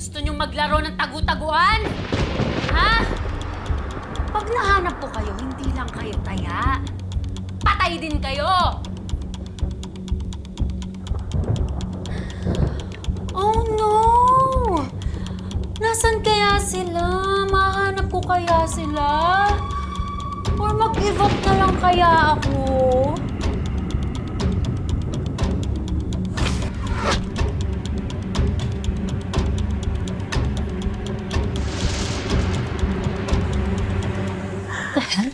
Gusto niyong maglaro ng tagu-taguan? Ha? Pag nahanap ko kayo, hindi lang kayo taya. Patay din kayo! Oh no! Nasaan kaya sila? Mahanap ko kaya sila? Or mag-give up na lang kaya ako? The hell?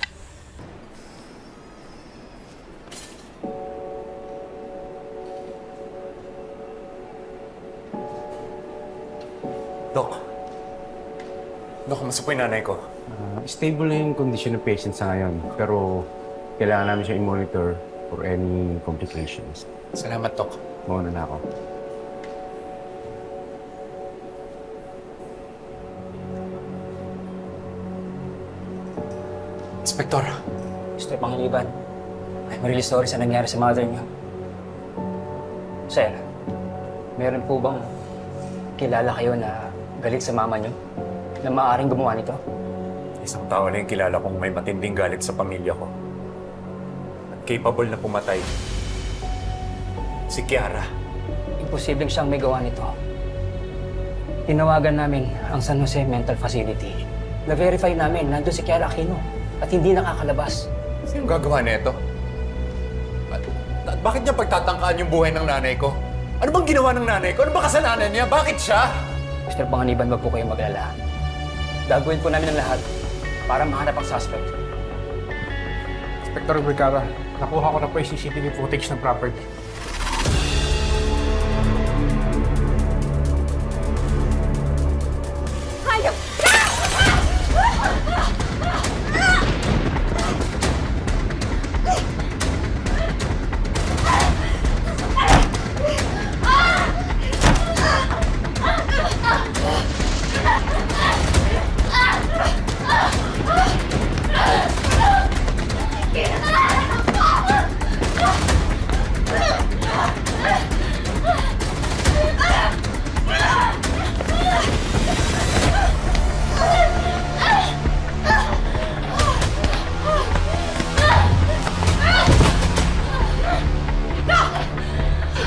Dok. Dok, kamusta po yung nanay ko? Stable na yung condition ng patient sa ngayon, pero kailangan namin siya i-monitor for any complications. Salamat, Dok. Mauna na ako. Inspektor. Mr. Pangiliban, I'm really sorry sa nangyari sa mother niyo. Sir, meron po bang kilala kayo na galit sa mama niyo na maaaring gumawa nito? Isang tao na yung kilala kong may matinding galit sa pamilya ko. At capable na pumatay. Si Kiara. Imposibleng siyang may gawa nito. Tinawagan namin ang San Jose Mental Facility. Na-verify namin nandun si Kiara Aquino at hindi nakakalabas. Sino gagawa nito? At bakit niya pagtatangkaan yung buhay ng nanay ko? Ano bang ginawa ng nanay ko? Ano ba kasalanan niya? Bakit siya? Mr. Panganiban, wag po kayong maglala. Gagawin po namin ang lahat para mahanap ang suspect. Inspector Vergara, nakuha ko na po yung CCTV footage ng property. Hayop!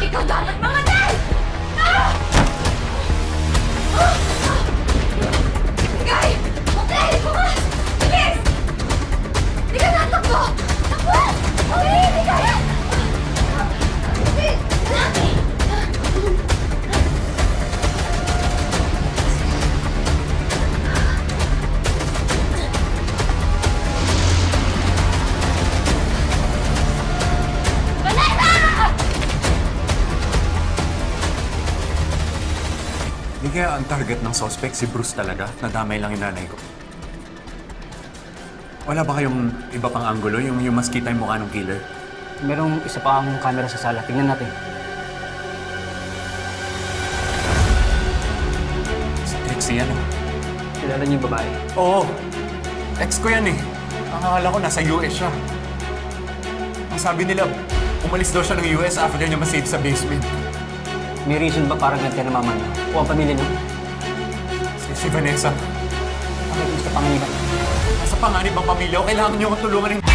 Ikaw dapat mamatay! Guy! Okay! Bukas! Bilis! Hindi ka natakbo! Takbo! Okay! Hindi kaya! Hindi kaya ang target ng suspect si Bruce talaga? Nadamay lang yung nanay ko. Wala ba kayong iba pang anggulo? Yung mas kita yung mukha ng killer? Merong isa pa ang camera sa sala. Tingnan natin. Si Trixie yan, Kilala niyo yung babae. Oo. Ex ko yan eh. Ang akala ko nasa US siya. Ang sabi nila, umalis daw siya ng US after niya masave sa basement. May reason ba para ganti na mama niyo? O ang pamilya niyo? Si Vanessa. Bakit Mr. Panganiban? Nasa panganib ang pamilya ko. Kailangan niyo akong tulungan ng...